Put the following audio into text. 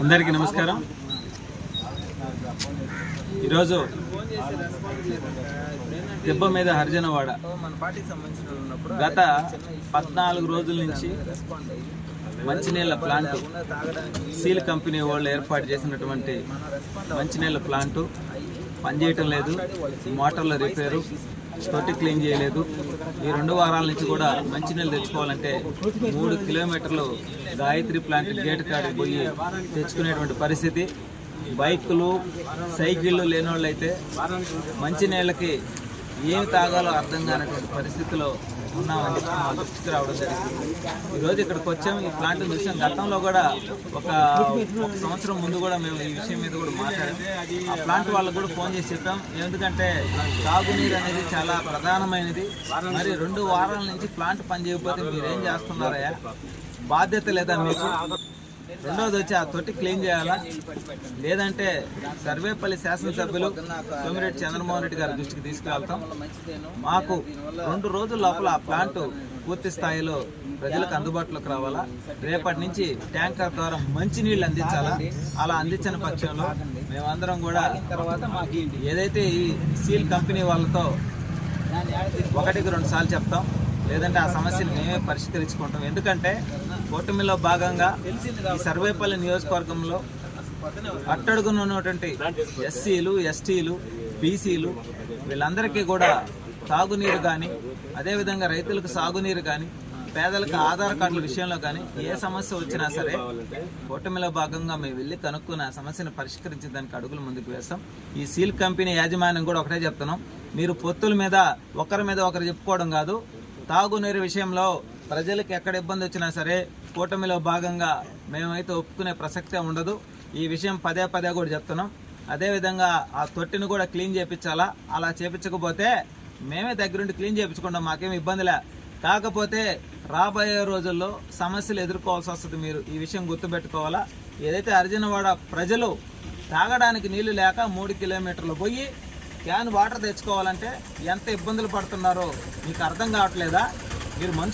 అందరికీ నమస్కారం. ఈరోజు దెబ్బ మీద హరిజనవాడ గత 14 రోజుల నుంచి మంచినీళ్ళ ప్లాంటు సీల్ కంపెనీ వాళ్ళు ఏర్పాటు చేసినటువంటి మంచినీళ్ళ ప్లాంటు పనిచేయటం లేదు. మోటార్ల రిపేరు, తొట్టి క్లీన్ చేయలేదు. ఈ 2 వారాల నుంచి కూడా మంచినీళ్ళు తెచ్చుకోవాలంటే 3 కిలోమీటర్లు గాయత్రి ప్లాంట్ గేట్ కాడికి పోయి తెచ్చుకునేటువంటి పరిస్థితి. బైకులు, సైకిళ్ళు లేని వాళ్ళు అయితే మంచినీళ్ళకి ఏమి తాగాలో అర్థం కానటువంటి పరిస్థితిలో ఉన్నామని చెప్పి మా దృష్టికి రావడం జరిగింది. ఈరోజు ఇక్కడికి వచ్చాము. ఈ ప్లాంట్ విషయం గతంలో కూడా ఒక సంవత్సరం ముందు కూడా మేము ఈ విషయం మీద కూడా మాట్లాడాం. ఆ ప్లాంట్ వాళ్ళకు కూడా ఫోన్ చేసి చెప్పాం. ఎందుకంటే తాగునీరు అనేది చాలా ప్రధానమైనది. మరి 2 వారాల నుంచి ప్లాంట్ పని చేయకపోతే మీరేం చేస్తున్నారయ్యా? బాధ్యత లేదా మీకు? రెండవది వచ్చి ఆ తొట్టి క్లీన్ చేయాలా, లేదంటే సర్వేపల్లి శాసనసభ్యులు సోమిరెడ్డి చంద్రమోహన్ రెడ్డి గారి దృష్టికి తీసుకువెళ్తాం. మాకు 2 రోజుల లోపల ఆ ప్లాంట్ పూర్తి స్థాయిలో ప్రజలకు అందుబాటులోకి రావాలా. రేపటి నుంచి ట్యాంకర్ ద్వారా మంచినీళ్ళు అందించాలా. అలా అందించిన పక్షంలో మేమందరం కూడా ఏదైతే ఈ సీల్ కంపెనీ వాళ్ళతో 1కి 2 సార్లు చెప్తాం, లేదంటే ఆ సమస్యను మేమే పరిష్కరించుకుంటాం. ఎందుకంటే కూటమిలో భాగంగా ఈ సర్వేపల్లి నియోజకవర్గంలో అట్టడుగున ఉన్నటువంటి ఎస్సీలు, ఎస్టీలు, బీసీలు వీళ్ళందరికీ కూడా తాగునీరు కానీ, అదేవిధంగా రైతులకు సాగునీరు కానీ, పేదలకు ఆధార్ కార్డుల విషయంలో కానీ ఏ సమస్య వచ్చినా సరే కూటమిలో భాగంగా మేము వెళ్ళి కనుక్కున్న సమస్యను పరిష్కరించడానికి అడుగులు ముందుకు వేస్తాం. ఈ సీల్ కంపెనీ యాజమాన్యం కూడా ఒకటే చెప్తున్నాం, మీరు పొత్తుల మీద ఒకరి మీద ఒకరు చెప్పుకోవడం కాదు. తాగునీరు విషయంలో ప్రజలకు ఎక్కడ ఇబ్బంది వచ్చినా సరే కూటమిలో భాగంగా మేమైతే ఒప్పుకునే ప్రసక్తే ఉండదు. ఈ విషయం పదే కూడా చెప్తున్నాం. అదేవిధంగా ఆ తొట్టిని కూడా క్లీన్ చేయించాలా. అలా చేయించకపోతే మేమే దగ్గరుండి క్లీన్ చేయించుకుంటాం, మాకేమి ఇబ్బందిలే. కాకపోతే రాబోయే రోజుల్లో సమస్యలు ఎదుర్కోవాల్సి వస్తుంది. మీరు ఈ విషయం గుర్తుపెట్టుకోవాలా. ఏదైతే హరిజనవాడ ప్రజలు తాగడానికి నీళ్లు లేక 3 కిలోమీటర్లు పోయి క్యాన్ వాటర్ తెచ్చుకోవాలంటే ఎంత ఇబ్బందులు పడుతున్నారో మీకు అర్థం కావట్లేదా? మీరు మనుషులు